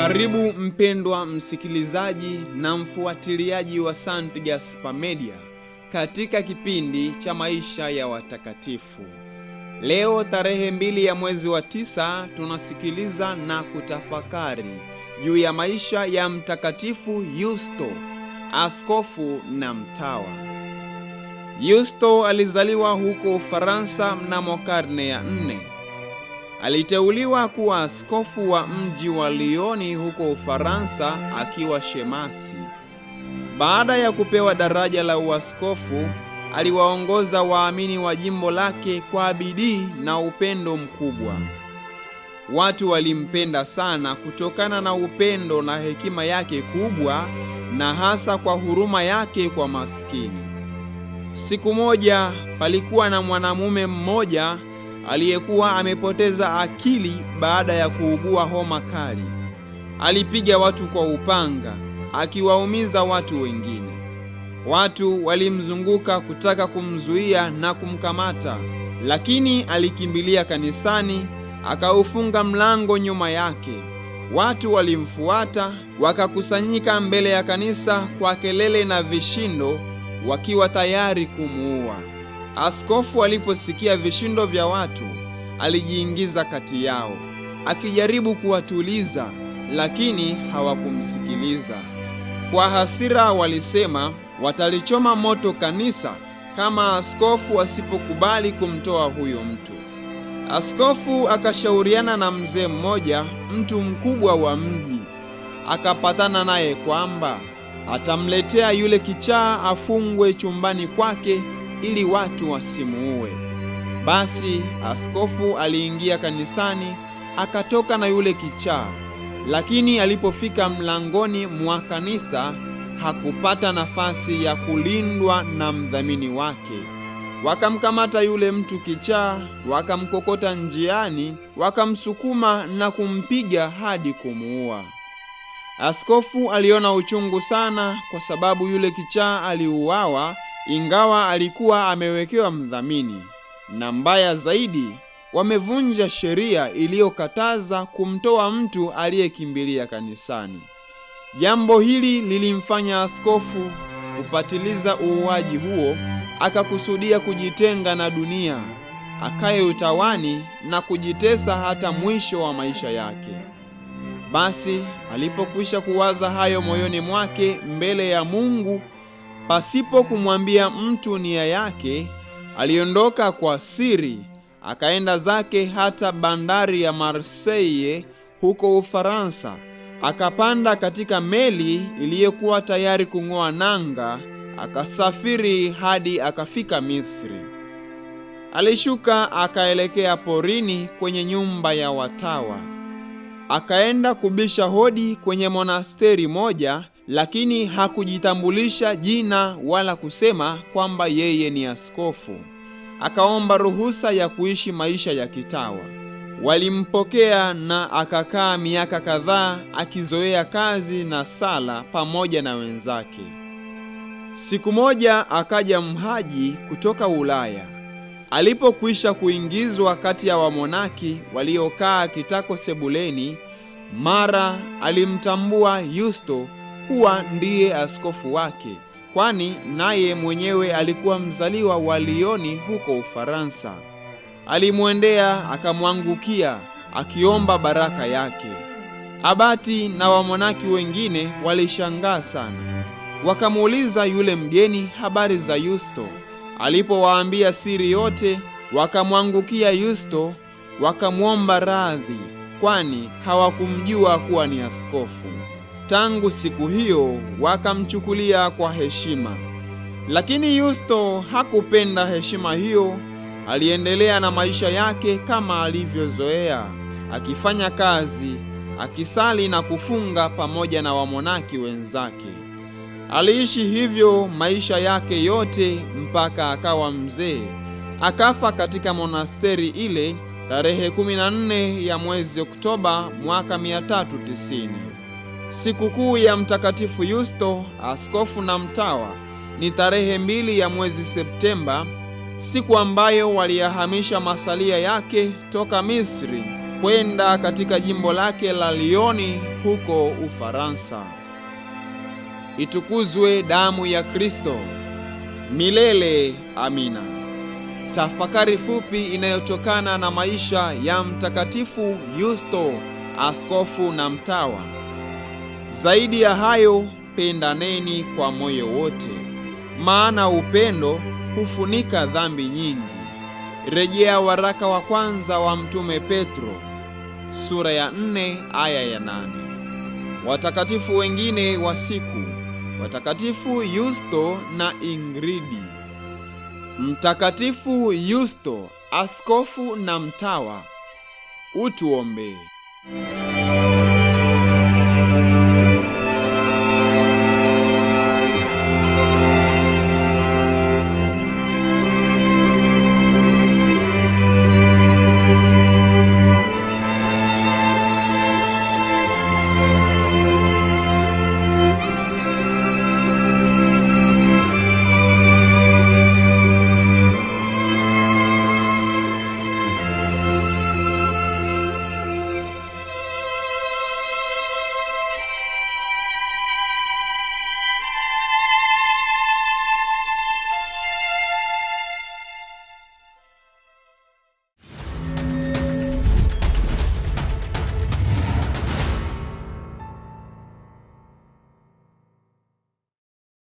Karibu mpendwa msikilizaji na mfuatiliaji wa St. Gaspar Media katika kipindi cha maisha ya watakatifu. Leo tarehe 2 ya mwezi wa 9 tunasikiliza na kutafakari juu ya maisha ya Mtakatifu Yusto, askofu na mtawa. Yusto alizaliwa huko Ufaransa mnamo karne ya 4. Aliteuliwa kuwa askofu wa mji wa Lyon huko Ufaransa akiwa shemasi. Baada ya kupewa daraja la uaskofu, aliwaongoza waamini wa jimbo lake kwa bidii na upendo mkubwa. Watu walimpenda sana kutokana na upendo na hekima yake kubwa, na hasa kwa huruma yake kwa maskini. Siku moja palikuwa na mwanamume mmoja aliyekuwa amepoteza akili baada ya kuugua homa kali. Alipiga watu kwa upanga, akiwaumiza watu wengine. Watu walimzunguka kutaka kumzuia na kumkamata, lakini alikimbilia kanisani, akaufunga mlango nyuma yake. Watu walimfuata, wakakusanyika mbele ya kanisa kwa kelele na vishindo, wakiwa tayari kumuua. Askofu aliposikia vishindo vya watu, alijiingiza kati yao, akijaribu kuwatuliza, lakini hawakumsikiliza. Kwa hasira walisema watalichoma moto kanisa kama askofu asipokubali kumtoa huyo mtu. Askofu akashauriana na mzee mmoja, mtu mkubwa wa mji. Akapatana naye kwamba atamletea yule kichaa afungwe chumbani kwake ili watu wasimuue. Basi askofu aliingia kanisani, akatoka na yule kichaa, lakini alipofika mlangoni mwa kanisa hakupata nafasi ya kulindwa na mdhamini wake. Wakamkamata yule mtu kichaa, wakamkokota njiani, wakamsukuma na kumpiga hadi kumuua. Askofu aliona uchungu sana kwa sababu yule kichaa aliuawa, ingawa alikuwa amewekewa mdhamini, na mbaya zaidi, wamevunja sheria iliyokataza kumtoa mtu aliyekimbilia kanisani. Jambo hili lilimfanya askofu kupatiliza uuaji huo, akakusudia kujitenga na dunia, akae utawani na kujitesa hata mwisho wa maisha yake. Basi alipokwisha kuwaza hayo moyoni mwake mbele ya Mungu, pasipo kumwambia mtu nia yake, aliondoka kwa siri, akaenda zake hata bandari ya Marseille huko Ufaransa. Akapanda katika meli iliyokuwa tayari kung'oa nanga, akasafiri hadi akafika Misri. Alishuka akaelekea porini kwenye nyumba ya watawa. Akaenda kubisha hodi kwenye monasteri moja, lakini hakujitambulisha jina wala kusema kwamba yeye ni askofu. Akaomba ruhusa ya kuishi maisha ya kitawa. Walimpokea na akakaa miaka kadhaa akizoea kazi na sala pamoja na wenzake. Siku moja akaja mhaji kutoka Ulaya. Alipokwisha kuingizwa kati ya wamonaki waliokaa kitako sebuleni, mara alimtambua Yusto kuwa ndiye askofu wake, kwani naye mwenyewe alikuwa mzaliwa wa Lyon huko Ufaransa. Alimwendea akamwangukia akiomba baraka yake. Abati na wamonaki wengine walishangaa sana. Wakamuuliza yule mgeni habari za Yusto. Alipowaambia siri yote, wakamwangukia Yusto, wakamwomba radhi, kwani hawakumjua kuwa ni askofu. Tangu siku hiyo wakamchukulia kwa heshima. Lakini Yusto hakupenda heshima hiyo. Aliendelea na maisha yake kama alivyozoea, akifanya kazi, akisali na kufunga pamoja na wamonaki wenzake. Aliishi hivyo maisha yake yote mpaka akawa mzee. Akafa katika monasteri ile tarehe 14 ya mwezi Oktoba mwaka 390. Sikukuu ya Mtakatifu Yusto, askofu na mtawa, ni tarehe 2 ya mwezi Septemba, siku ambayo waliyahamisha masalia yake toka Misri kwenda katika jimbo lake la Lyon huko Ufaransa. Itukuzwe damu ya Kristo! Milele amina. Tafakari fupi inayotokana na maisha ya Mtakatifu Yusto, askofu na mtawa. Zaidi ya hayo, pendaneni kwa moyo wote, maana upendo hufunika dhambi nyingi. Rejea waraka wa kwanza wa Mtume Petro, sura ya 4 aya ya 8. Watakatifu wengine wa siku: Watakatifu Yusto na Ingridi. Mtakatifu Yusto, askofu na mtawa, utuombee.